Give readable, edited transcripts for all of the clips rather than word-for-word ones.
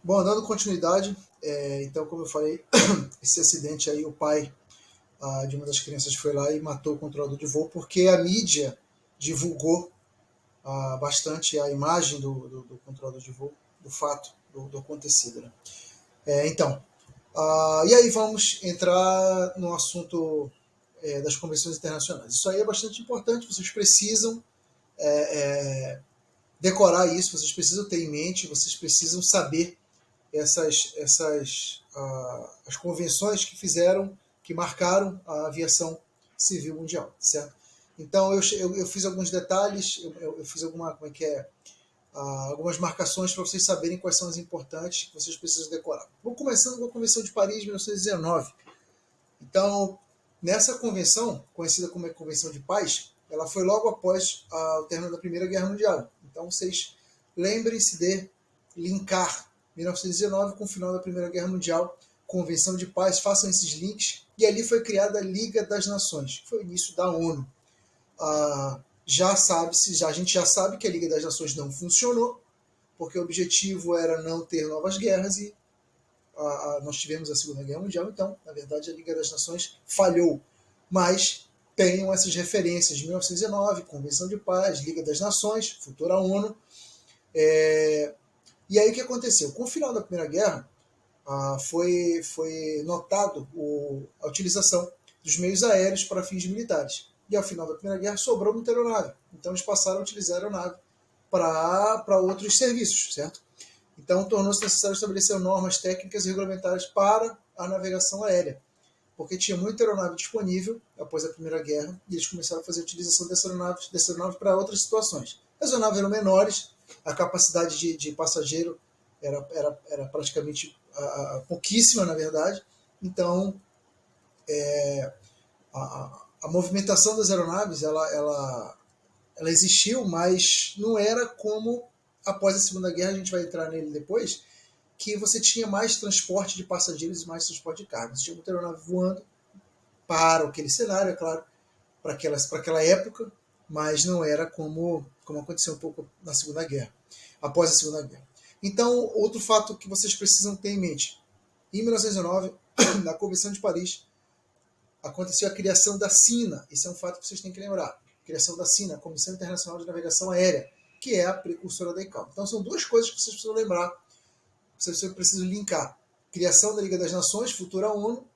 Bom, dando continuidade, então, como eu falei, esse acidente aí, o pai de uma das crianças foi lá e matou o controlador de voo porque a mídia divulgou bastante a imagem do controlador de voo, do fato, do acontecido. Né? Então, e aí vamos entrar no assunto das convenções internacionais. Isso aí é bastante importante, vocês precisam decorar isso, vocês precisam ter em mente, vocês precisam saber as convenções que fizeram, que marcaram a aviação civil mundial, certo? Então eu fiz alguns detalhes, eu fiz algumas marcações para vocês saberem quais são as importantes que vocês precisam decorar. Vou começando com a Convenção de Paris de 1919. Então, nessa convenção, conhecida como a Convenção de Paz, ela foi logo após o término da Primeira Guerra Mundial. Então, vocês lembrem-se de linkar 1919 com o final da Primeira Guerra Mundial, Convenção de Paz, façam esses links. E ali foi criada a Liga das Nações, que foi o início da ONU. A gente já sabe que a Liga das Nações não funcionou, porque o objetivo era não ter novas guerras e nós tivemos a Segunda Guerra Mundial, então, na verdade, a Liga das Nações falhou. Mas tenham essas referências de 1909, Convenção de Paz, Liga das Nações, futura ONU. E aí o que aconteceu? Com o final da Primeira Guerra, foi notado a utilização dos meios aéreos para fins militares. E ao final da Primeira Guerra sobrou muita aeronave. Então eles passaram a utilizar a aeronave para outros serviços, certo? Então tornou-se necessário estabelecer normas técnicas e regulamentares para a navegação aérea, porque tinha muita aeronave disponível após a Primeira Guerra e eles começaram a fazer a utilização dessas aeronaves para outras situações. As aeronaves eram menores, a capacidade de passageiro era praticamente pouquíssima, na verdade. Então, a movimentação das aeronaves ela existiu, mas não era como após a Segunda Guerra, a gente vai entrar nele depois, que você tinha mais transporte de passageiros e mais transporte de carga. Você tinha muita aeronave voando para aquele cenário, é claro, para aquela época, mas não era como aconteceu um pouco na Segunda Guerra, após a Segunda Guerra. Então, outro fato que vocês precisam ter em mente. Em 1909, na Convenção de Paris, aconteceu a criação da SINA. Esse é um fato que vocês têm que lembrar. A criação da SINA, a Comissão Internacional de Navegação Aérea, que é a precursora da ICAO. Então, são duas coisas que vocês precisam lembrar, vocês precisam linkar. Criação da Liga das Nações, futura ONU,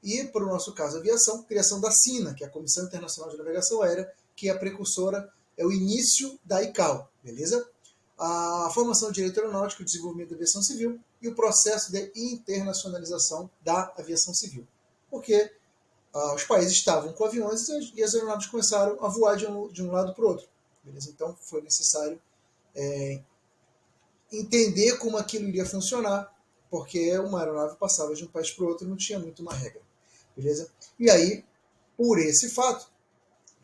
e, para o nosso caso, a aviação, criação da SINA, que é a Comissão Internacional de Navegação Aérea, que é a precursora, é o início da ICAO, beleza? A formação de direito aeronáutico, o desenvolvimento da aviação civil e o processo de internacionalização da aviação civil. Porque os países estavam com aviões e as aeronaves começaram a voar de um lado para o outro. Beleza? Então foi necessário entender como aquilo iria funcionar, porque uma aeronave passava de um país para o outro e não tinha muito uma regra. Beleza? E aí, por esse fato,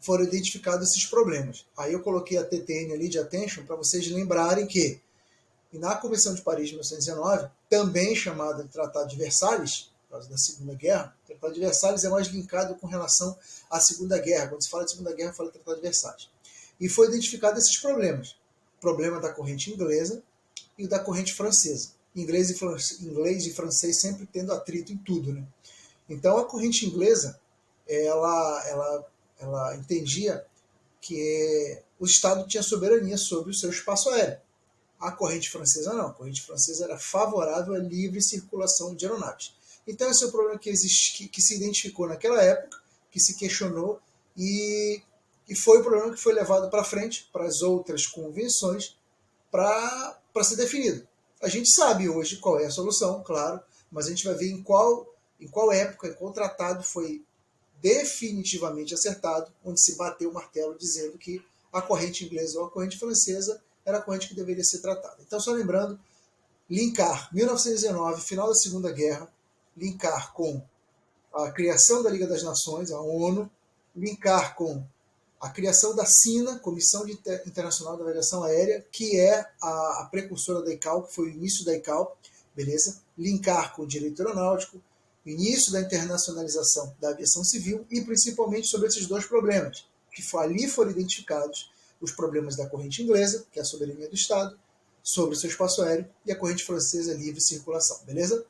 foram identificados esses problemas. Aí eu coloquei a TTN ali de attention para vocês lembrarem que na Convenção de Paris de 1919, também chamada de Tratado de Versalhes, por causa da Segunda Guerra, o Tratado de Versalhes é mais linkado com relação à Segunda Guerra. Quando se fala de Segunda Guerra, fala de Tratado de Versalhes. E foi identificado esses problemas. O problema da corrente inglesa e o da corrente francesa. Inglês e francês sempre tendo atrito em tudo, né? Então a corrente inglesa, ela entendia que o Estado tinha soberania sobre o seu espaço aéreo. A corrente francesa não. A corrente francesa era favorável à livre circulação de aeronaves. Então esse é o problema que se identificou naquela época, que se questionou e foi o problema que foi levado para frente para as outras convenções para ser definido. A gente sabe hoje qual é a solução, claro, mas a gente vai ver em qual época, em qual tratado foi definitivamente acertado, onde se bateu o martelo dizendo que a corrente inglesa ou a corrente francesa era a corrente que deveria ser tratada. Então, só lembrando, linkar 1919, final da Segunda Guerra, linkar com a criação da Liga das Nações, a ONU, linkar com a criação da SINA, Comissão Internacional de Navegação Aérea, que é a precursora da ICAO, que foi o início da ICAO, beleza? Linkar com o direito aeronáutico, início da internacionalização da aviação civil e principalmente sobre esses dois problemas, que ali foram identificados os problemas da corrente inglesa, que é a soberania do Estado, sobre o seu espaço aéreo e a corrente francesa é livre circulação, beleza?